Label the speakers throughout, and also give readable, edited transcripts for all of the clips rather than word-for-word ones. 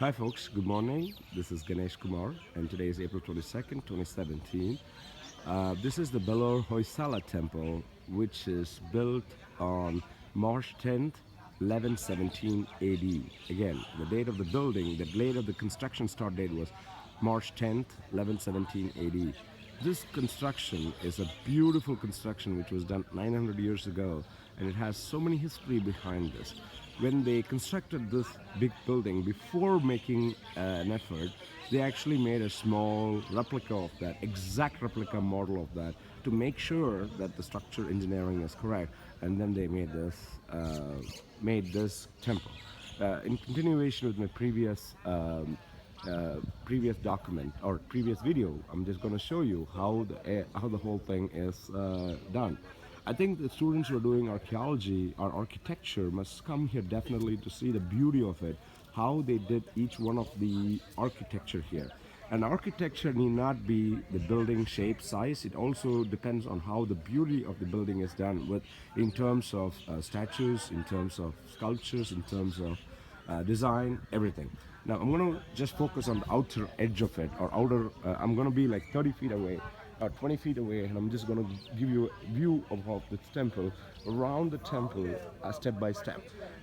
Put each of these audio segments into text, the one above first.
Speaker 1: Hi folks, good morning. This is Ganesh Kumar and today is April 22nd, 2017. This is the Belur HoySala temple which is built on March 10th, 1117 AD. Again, the date of the building, the date of the construction start date was March 10th, 1117 AD. This construction is a beautiful construction which was done 900 years ago, and it has so many history behind this. When they constructed this big building, before making an effort, they actually made a small replica of that, exact replica model of that, to make sure that the structure engineering is correct, and then they made this temple. In continuation with my previous document or previous video, I'm just going to show you how the whole thing is done. I think the students who are doing archaeology or architecture must come here definitely to see the beauty of it, how they did each one of the architecture here. And architecture need not be the building shape, size. It also depends on how the beauty of the building is done, with in terms of statues, in terms of sculptures, in terms of design, everything. Now I'm going to just focus on the outer edge of it, or outer. I'm going to be like 30 feet away, or 20 feet away, and I'm just going to give you a view of this temple, around the temple, step by step.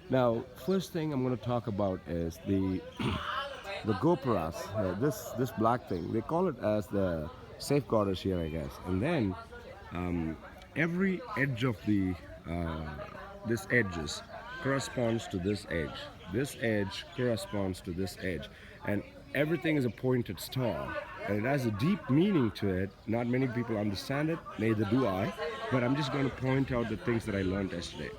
Speaker 1: Now, first thing I'm going to talk about is the the gopuras. This black thing. They call it as the safeguarders here, I guess. And then every edge of the this edges corresponds to this edge. This edge corresponds to this edge, and everything is a pointed star, and it has a deep meaning to it. Not many people understand it, neither do I, but I'm just going to point out the things that I learned yesterday.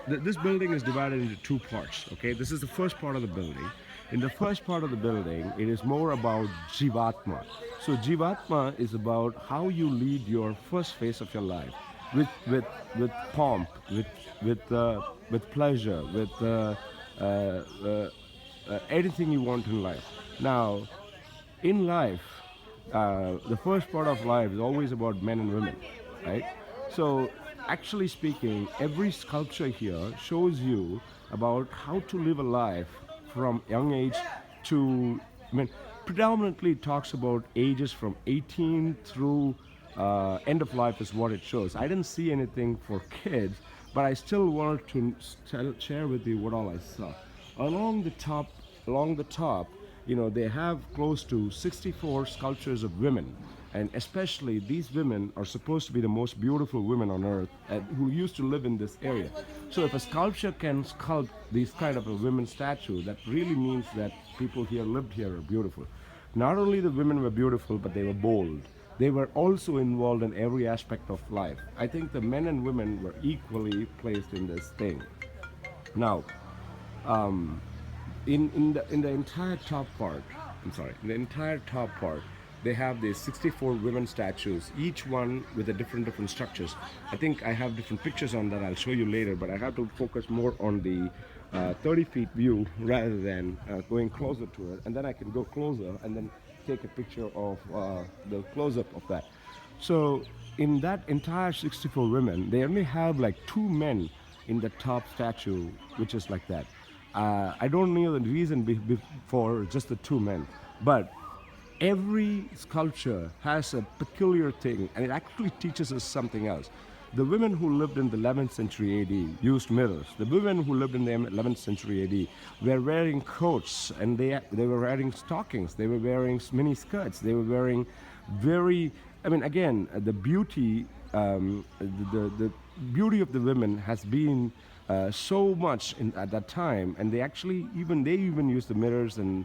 Speaker 1: This building is divided into two parts. Okay, this is the first part of the building. In the first part of the building, it is more about Jivatma. So Jivatma is about how you lead your first phase of your life, with pomp, with pleasure, with anything you want in life. Now, in life, the first part of life is always about men and women, right? So, actually speaking, every sculpture here shows you about how to live a life from young age to, I mean, predominantly it talks about ages from 18 through end of life is what it shows. I didn't see anything for kids, but I still wanted to share with you what all I saw. Along the top, along the top, they have close to 64 sculptures of women, and especially these women are supposed to be the most beautiful women on earth, who used to live in this area. So if a sculpture can sculpt these kind of a women statue, that really means that people here lived here are beautiful. Not only the women were beautiful, but they were bold. They were also involved in every aspect of life. I think the men and women were equally placed in this thing. Now, in the entire top part, I'm sorry, in the entire top part, they have these 64 women statues, each one with a different structures. I think I have different pictures on that. I'll show you later, but I have to focus more on the 30 feet view rather than going closer to it, and then I can go closer and then take a picture of the close-up of that. So in that entire 64 women, they only have like two men in the top statue, which is like that. I don't know the reason for just the two men, but every sculpture has a peculiar thing, and it actually teaches us something else. The women who lived in the 11th century AD used mirrors. The women who lived in the 11th century AD were wearing coats, and they were wearing stockings. They were wearing mini skirts. They were wearing very. I mean, again, the beauty, the beauty of the women has been so much at that time, and they even used the mirrors and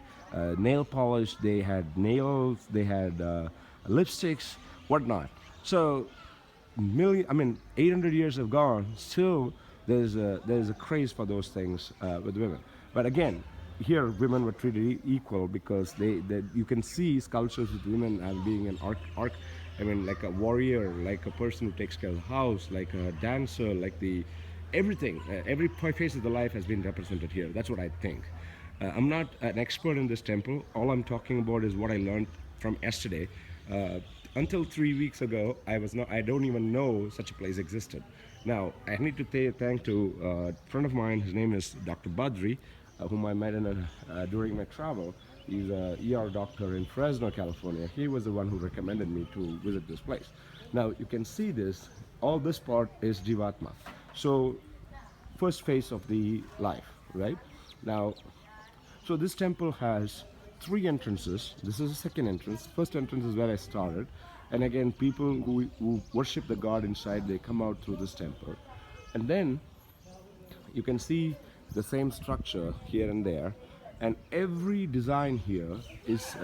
Speaker 1: nail polish. They had nails. They had lipsticks, whatnot. So 800 years have gone, still there's a craze for those things with women. But again, here women were treated equal, because you can see sculptures with women as being an like a warrior, like a person who takes care of the house, like a dancer, like everything, every phase of the life has been represented here. That's what I think. I'm not an expert in this temple. All I'm talking about is what I learned from yesterday. Until 3 weeks ago, I don't even know such a place existed. Now, I need to say thank to a friend of mine. His name is Dr. Badri. whom I met during my travel. He's a ER doctor in Fresno, California. He was the one who recommended me to visit this place. Now you can see this. All this part is Jivatma. So first phase of the life, right? Now, so this temple has three entrances. This is the second entrance. First entrance is where I started. And again, people who worship the god inside, they come out through this temple. And then you can see the same structure here and there. And every design here is,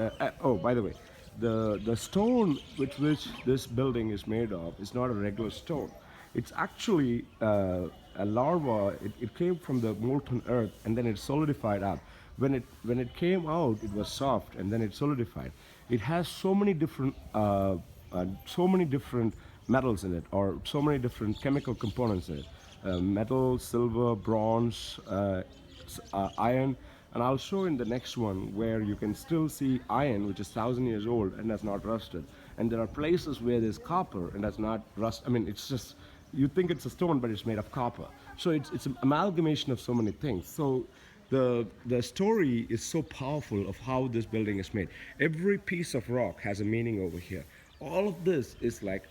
Speaker 1: oh, by the way, the stone with which this building is made of is not a regular stone. It's actually a larva. It came from the molten earth and then it solidified up. When it came out, it was soft and then it solidified. It has so many different metals in it, or so many different chemical components in it. Metal, silver, bronze, iron, and I'll show in the next one where you can still see iron, which is 1,000 years old and has not rusted. And there are places where there's copper and has not rust. I mean, it's just, you think it's a stone, but it's made of copper. So it's an amalgamation of so many things. So the story is so powerful of how this building is made. Every piece of rock has a meaning over here. All of this is like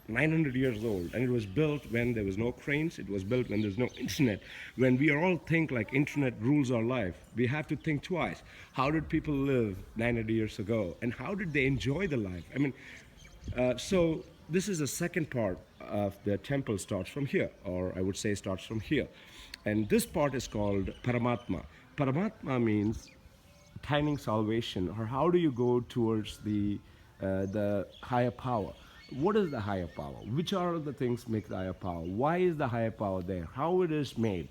Speaker 1: 900 years old, and it was built when there was no cranes. It was built when there's no internet. When we all think like internet rules our life, we have to think twice. How did people live 900 years ago, and how did they enjoy the life? I mean, so this is the second part of the temple, starts from here, or I would say starts from here. And this part is called Paramatma. Paramatma means attaining salvation, or how do you go towards the higher power? What is the higher power? Which are the things make the higher power? Why is the higher power there? How it is made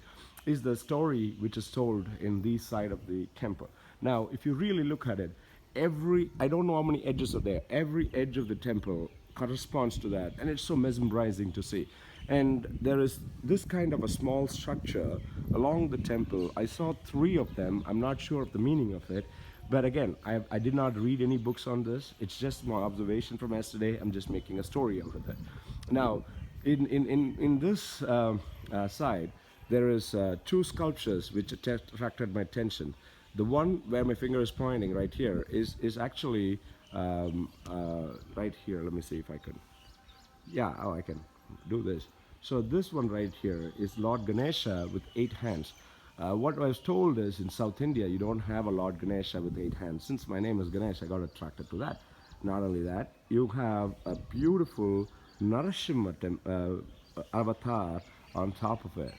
Speaker 1: is the story which is told in this side of the temple. Now, if you really look at it, I don't know how many edges are there. Every edge of the temple corresponds to that, and it's so mesmerizing to see. And there is this kind of a small structure along the temple. I saw three of them. I'm not sure of the meaning of it. But again, I did not read any books on this. It's just my observation from yesterday. I'm just making a story out of it. Now, in this side, there is two sculptures which attracted my attention. The one where my finger is pointing right here is actually right here. Let me see if I can. Yeah, oh, I can do this. So this one right here is Lord Ganesha with 8 hands. What I was told is in South India, you don't have a Lord Ganesha with 8 hands. Since my name is Ganesh, I got attracted to that. Not only that, you have a beautiful Narasimha avatar on top of it.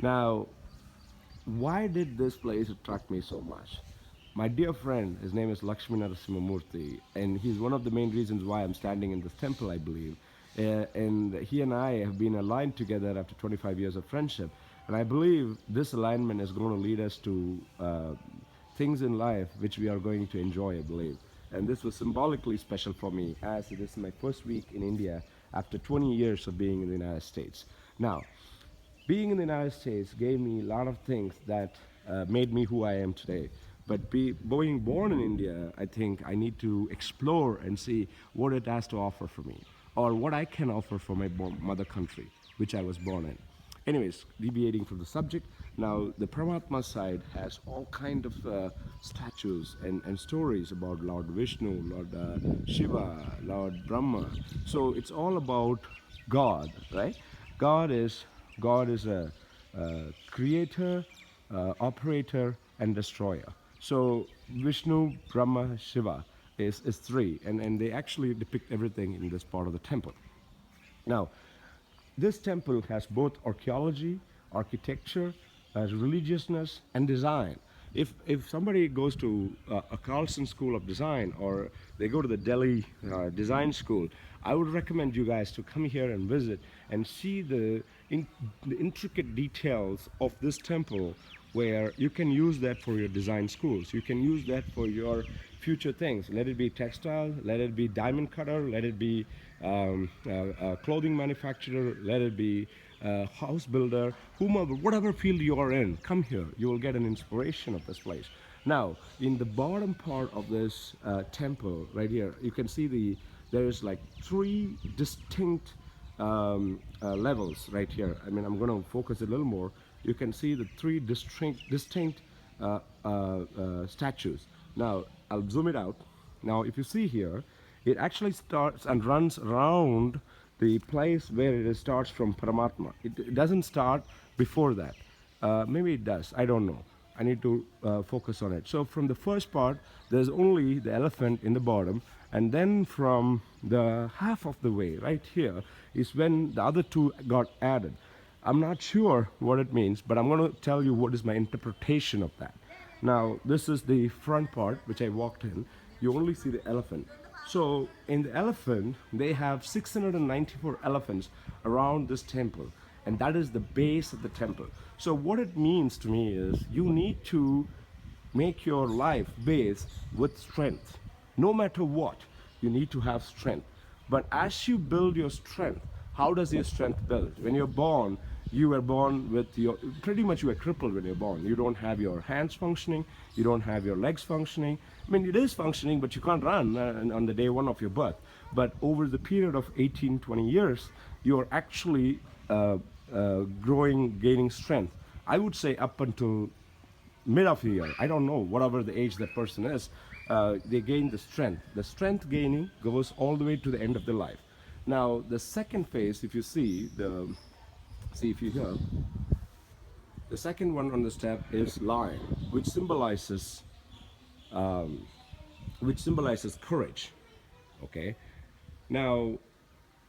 Speaker 1: Now, why did this place attract me so much? My dear friend, his name is Lakshmi Narasimhamurthy, and he's one of the main reasons why I'm standing in this temple, I believe. And he and I have been aligned together after 25 years of friendship. And I believe this alignment is going to lead us to things in life which we are going to enjoy, I believe. And this was symbolically special for me, as it is my first week in India after 20 years of being in the United States. Now, being in the United States gave me a lot of things that made me who I am today. But being born in India, I think I need to explore and see what it has to offer for me, or what I can offer for my mother country, which I was born in. Anyways, deviating from the subject, now the Paramatma side has all kind of statues and stories about Lord Vishnu, Lord Shiva, Lord Brahma. So it's all about God, right? God is a creator, operator, and destroyer. So Vishnu, Brahma, Shiva is three, and they actually depict everything in this part of the temple. Now, this temple has both archaeology, architecture, religiousness, and design. If somebody goes to a Carlson School of Design, or they go to the Delhi Design School, I would recommend you guys to come here and visit and see the intricate details of this temple, where you can use that for your design schools. You can use that for your future things. Let it be textile, let it be diamond cutter, let it be clothing manufacturer, let it be house builder, whomever, whatever field you are in, come here. You will get an inspiration of this place. Now, in the bottom part of this temple, right here, you can see there is like 3 distinct levels right here. I mean, I'm going to focus a little more. You can see the 3 distinct statues. Now I'll zoom it out. Now if you see here, it actually starts and runs around the place where it starts from Paramatma. It doesn't start before that. Maybe it does. I don't know. I need to focus on it. So from the first part, there's only the elephant in the bottom, and then from the half of the way right here is when the other two got added. I'm not sure what it means, but I'm going to tell you what is my interpretation of that. Now, this is the front part which I walked in. You only see the elephant. So, in the elephant, they have 694 elephants around this temple, and that is the base of the temple. So, what it means to me is you need to make your life base with strength. No matter what, you need to have strength. But as you build your strength, how does your strength build? When you're born, you were born with your, pretty much you were crippled when you're born. You don't have your hands functioning, you don't have your legs functioning. I mean, it is functioning, but you can't run on the day one of your birth. But over the period of 18, 20 years, you're actually growing, gaining strength. I would say up until mid of the year, I don't know, whatever the age that person is, they gain the strength. The strength gaining goes all the way to the end of their life. Now, the second phase, if you see, if you hear, the second one on the step is lion, which symbolizes courage. Okay. Now,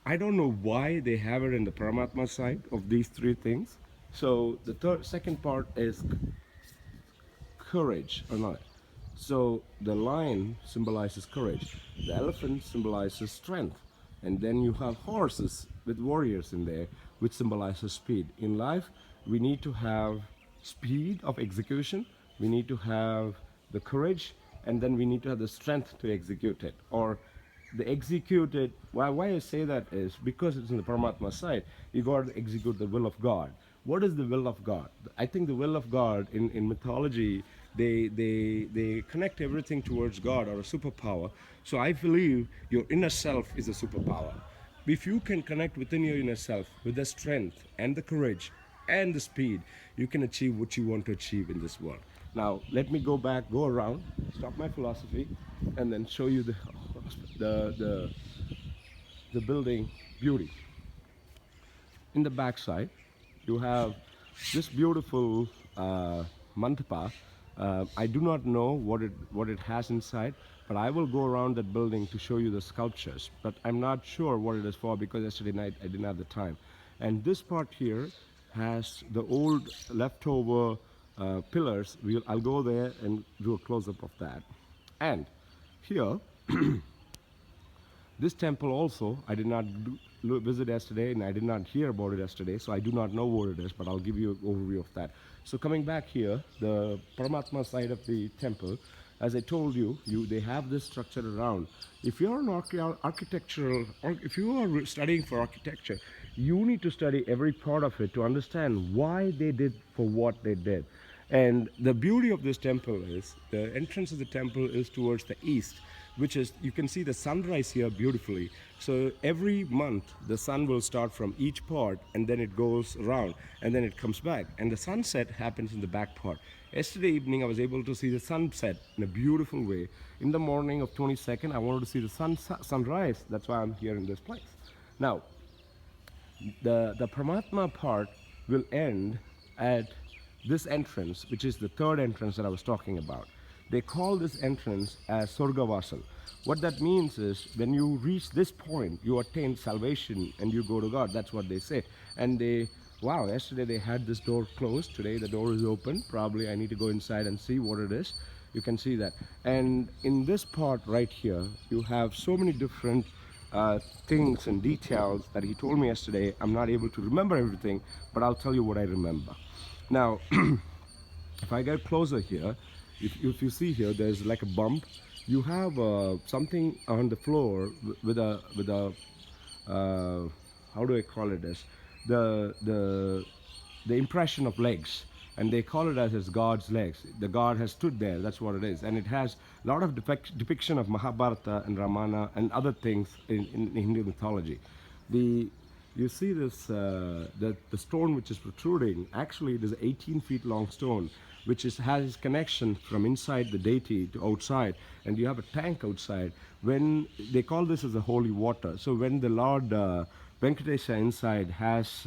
Speaker 1: I don't know why they have it in the Paramatma side of these three things. So the second part is courage or not. So the lion symbolizes courage, the elephant symbolizes strength, and then you have horses with warriors in there, which symbolizes speed. In life, we need to have speed of execution, we need to have the courage, and then we need to have the strength to execute it. Or the executed, why I say that is because it's in the Paramatma side, you got to execute the will of God. What is the will of God? I think the will of God in mythology, they connect everything towards God or a superpower. So I believe your inner self is a superpower. If you can connect within your inner self with the strength and the courage and the speed, you can achieve what you want to achieve in this world. Now, let me go around, stop my philosophy, and then show you the, the building beauty. In the back side, you have this beautiful mandapa. I do not know what it has inside, but I will go around that building to show you the sculptures. But I'm not sure what it is for because yesterday night I didn't have the time. And this part here has the old leftover pillars. I'll go there and do a close-up of that. And here, this temple also, I did not visit yesterday and I did not hear about it yesterday, so I do not know what it is, but I'll give you an overview of that. So coming back here, the Paramatma side of the temple, as I told you, they have this structure around. If you're an architectural, or if you are studying for architecture, you need to study every part of it to understand why they did for what they did. And the beauty of this temple is, the entrance of the temple is towards the east, which is, you can see the sunrise here beautifully. So every month the sun will start from each part and then it goes around and then it comes back. And the sunset happens in the back part. Yesterday evening I was able to see the sunset in a beautiful way. In the morning of 22nd, I wanted to see the sunrise. That's why I'm here in this place. Now, the Paramatma part will end at this entrance, which is the third entrance that I was talking about. They call this entrance as Sorgavasal. What that means is when you reach this point, you attain salvation and you go to God. That's what they say. And wow, yesterday they had this door closed. Today the door is open. Probably I need to go inside and see what it is. You can see that. And in this part right here, you have so many different things and details that he told me yesterday. I'm not able to remember everything, but I'll tell you what I remember. Now, if I get closer here, if you see here, there's like a bump. You have something on the floor with a how do I call it this? The impression of legs, and they call it as God's legs. The God has stood there. That's what it is, and it has a lot of depiction of Mahabharata and Ramana and other things in Hindu mythology. You see this the stone which is protruding. Actually, it is an 18 feet long stone, which has connection from inside the deity to outside, and you have a tank outside. When they call this as the holy water, so when the Lord Venkatesha inside has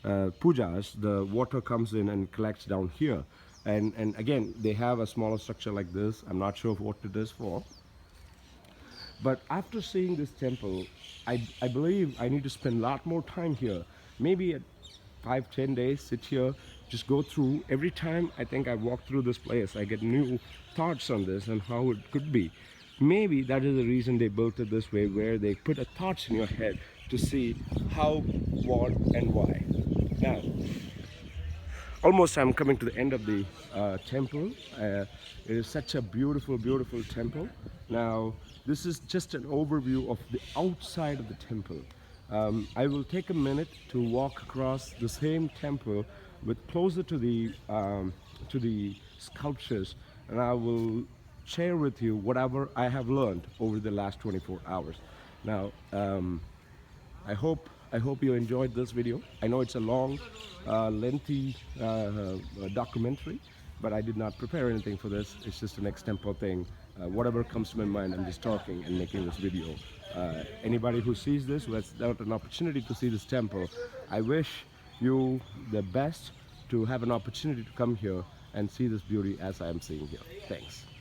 Speaker 1: pujas, the water comes in and collects down here. And again, they have a smaller structure like this. I'm not sure what it is for. But after seeing this temple, I believe I need to spend a lot more time here. Maybe at 5-10 days, sit here, just go through. Every time I think I walk through this place, I get new thoughts on this and how it could be. Maybe that is the reason they built it this way, where they put a thoughts in your head to see how, what, and why. Now, almost I'm coming to the end of the temple. It is such a beautiful, beautiful temple. Now, this is just an overview of the outside of the temple. I will take a minute to walk across the same temple with closer to the sculptures, and I will share with you whatever I have learned over the last 24 hours. Now, I hope you enjoyed this video. I know it's a long, lengthy documentary, but I did not prepare anything for this. It's just an extempo thing. Whatever comes to my mind, I'm just talking and making this video. Anybody who sees this, who has got an opportunity to see this temple, I wish you the best to have an opportunity to come here and see this beauty as I am seeing here. Thanks.